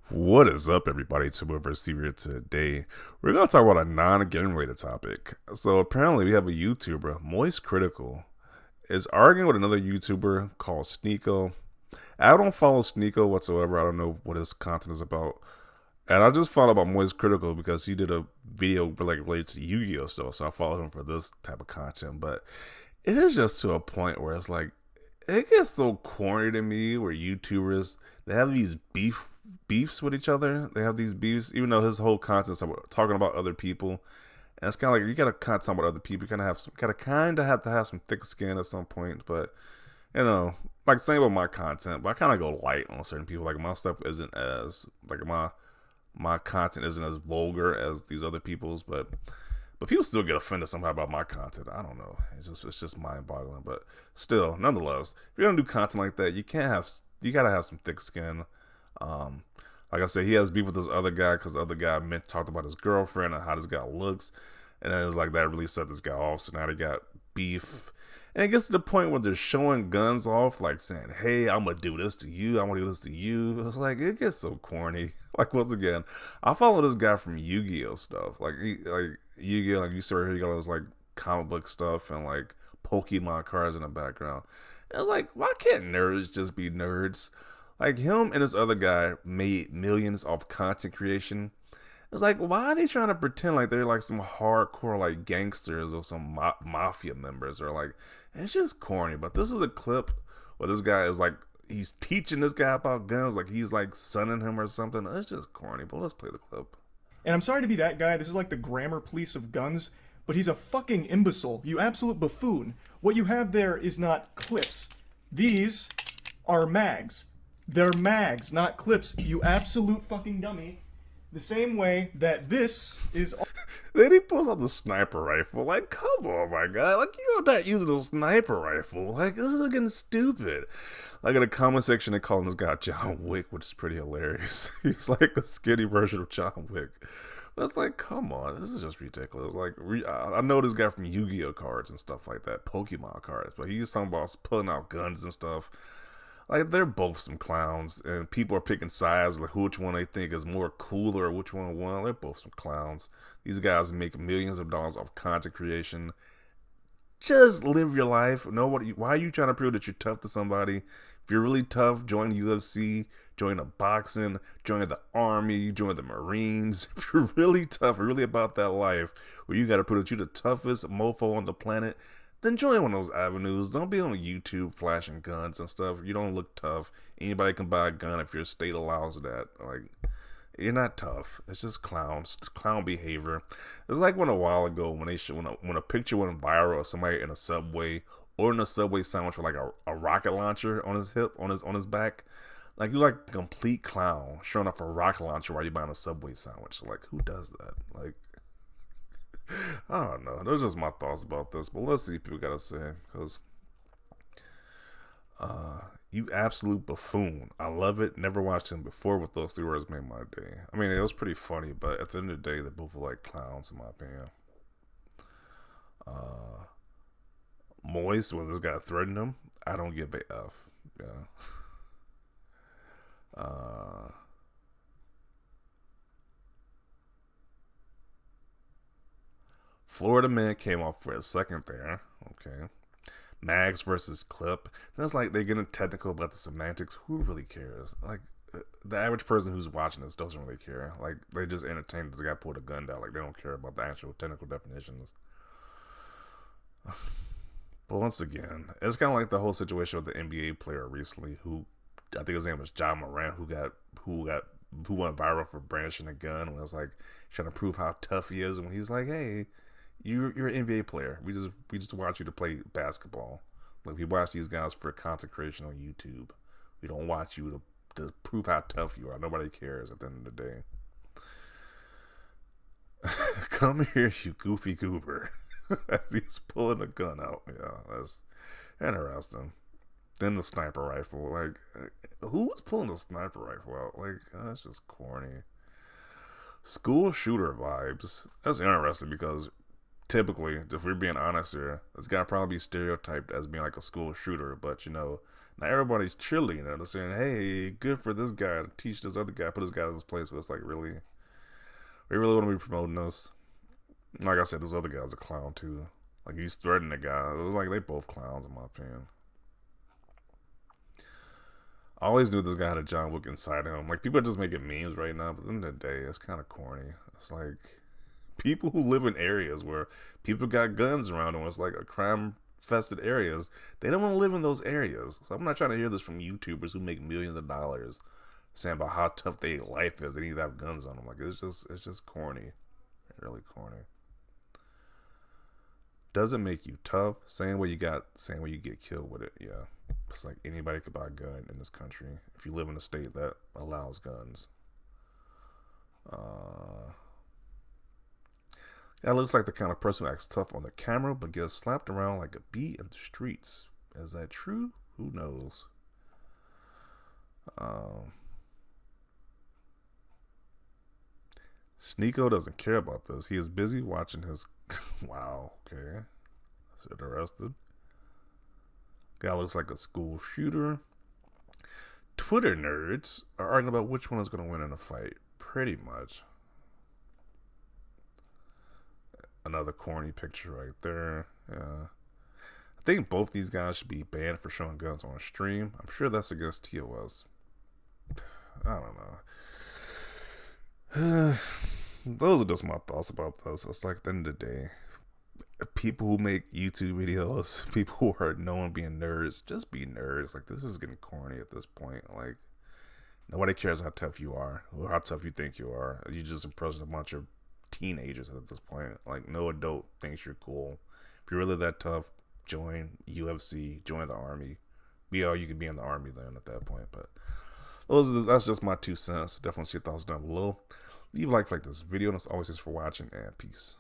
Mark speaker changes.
Speaker 1: What is up, everybody? It's vs. TV here today. We're going to talk about a non-game related topic. So, apparently, we have a YouTuber, Moistcr1tikal, is arguing with another YouTuber called Sneako. I don't follow Sneako whatsoever. I don't know what his content is about. And I just found out about Moistcr1tikal because he did a video related to Yu-Gi-Oh! Stuff. So, I follow him for this type of content. But it is just to a point where it's like, it gets so corny to me where YouTubers, they have these beefs with each other. They have these beefs, even though his whole content's about talking about other people. And it's kind of like you gotta content about other people. You kind of have to have some thick skin at some point. But like same with my content, but I kind of go light on certain people. Like my stuff isn't as like my content isn't as vulgar as these other people's, but people still get offended somehow about my content. I don't know. It's just mind boggling. But still, nonetheless, if you're gonna do content like that, you gotta have some thick skin. Um, like I said, he has beef with this other guy because the other guy talked about his girlfriend and how this guy looks, and then it was like that really set this guy off. So now they got beef, and it gets to the point where they're showing guns off, like saying, "Hey, I'm gonna do this to you. I'm gonna do this to you." It's like it gets so corny. Like once again, I follow this guy from Yu-Gi-Oh stuff. Like Yu-Gi-Oh, like you saw here, he got all this like comic book stuff and like Pokemon cards in the background. And it's like, why can't nerds just be nerds? Like him and this other guy made millions off content creation. It's like, why are they trying to pretend like they're like some hardcore like gangsters or some mafia members or like, it's just corny. But this is a clip where this guy is like, he's teaching this guy about guns, like he's like sonning him or something. It's just corny, but let's play the clip.
Speaker 2: And I'm sorry to be that guy, this is like the grammar police of guns, but he's a fucking imbecile. You absolute buffoon. What you have there is not clips. These are mags. They're mags, not clips, you absolute fucking dummy. The same way that this is...
Speaker 1: Then he pulls out the sniper rifle. Like, come on, my guy. Like, you're not using a sniper rifle. Like, this is looking stupid. Like, in the comment section, they call this guy John Wick, which is pretty hilarious. He's like a skinny version of John Wick. But it's like, come on. This is just ridiculous. Like, I know this guy from Yu-Gi-Oh! Cards and stuff like that. Pokemon cards. But he's talking about pulling out guns and stuff. Like, they're both some clowns, and people are picking sides, like which one they think is more cooler or which one won. They're both some clowns. These guys make millions of dollars off content creation. Just live your life. Why are you trying to prove that you're tough to somebody? If you're really tough, join the UFC, join the boxing, join the army, join the Marines. If you're really tough, really about that life, where you got to prove that you're the toughest mofo on the planet, then join one of those avenues. Don't be on YouTube flashing guns and stuff. You don't look tough. Anybody can buy a gun if your state allows that. Like, you're not tough. It's just clowns, clown behavior. It's like when a while ago when a picture went viral of somebody in a subway or in a subway sandwich with like a rocket launcher on his hip, on his back. Like, you're like a complete clown showing off a rocket launcher while you're buying a subway sandwich. Like, who does that? Like, I don't know. Those are just my thoughts about this. But let's see what people got to say. Because, you absolute buffoon. I love it. Never watched him before, but those three words made my day. I mean, it was pretty funny, but at the end of the day, they both were like clowns, in my opinion. Moist, when this guy threatened him, I don't give a F. Yeah. Florida man came off for a second there. Okay. Mags versus clip. Then it's like they're getting technical about the semantics. Who really cares? Like, the average person who's watching this doesn't really care. Like, they just entertain this guy pulled a gun down. Like, they don't care about the actual technical definitions. But once again, it's kind of like the whole situation with the NBA player recently, who I think his name was John Moran, who went viral for brandishing a gun. And was like trying to prove how tough he is. And when he's like, "Hey, you're an NBA player. We just watch you to play basketball. Like, we watch these guys for content creation on YouTube. We don't watch you to prove how tough you are. Nobody cares at the end of the day." Come here, you goofy goober. As he's pulling a gun out. Yeah, that's interesting. Then the sniper rifle. Like, who was pulling the sniper rifle out? Like, that's just corny. School shooter vibes. That's interesting because typically, if we're being honest here, this guy probably be stereotyped as being like a school shooter, but you know, not everybody's cheerleading. They're saying, "Hey, good for this guy to teach this other guy, put this guy in this place." But it's like, really, we really want to be promoting this. Like I said, this other guy's a clown too. Like he's threatening the guy. It was like they both clowns in my opinion. I always knew this guy had a John Wick inside him. Like people are just making memes right now, but at the end of the day, it's kind of corny. It's like people who live in areas where people got guns around them, it's like a crime infested areas. They don't want to live in those areas. So I'm not trying to hear this from YouTubers who make millions of dollars saying about how tough their life is. They need to have guns on them. Like it's just corny, really corny. Doesn't make you tough. Saying what you got, saying what you get killed with it. Yeah, it's like anybody could buy a gun in this country if you live in a state that allows guns. That looks like the kind of person who acts tough on the camera but gets slapped around like a bee in the streets. Is that true? Who knows? Sneako doesn't care about this. He is busy watching his. Wow, okay. Is it arrested? Guy looks like a school shooter. Twitter nerds are arguing about which one is going to win in a fight. Pretty much. Another corny picture right there. Yeah. I think both these guys should be banned for showing guns on stream. I'm sure that's against TOS. I don't know. Those are just my thoughts about this. It's like at the end of the day, people who make YouTube videos, people who are known being nerds, just be nerds. Like this is getting corny at this point. Like nobody cares how tough you are or how tough you think you are. You just impressing a bunch of teenagers at this point. Like no adult thinks you're cool. If you're really that tough, join UFC, join the army. Be all you can be in the army then at that point. But that's just my 2 cents. Definitely see your thoughts down below. Leave a like for this video, and as always, thanks for watching, and peace.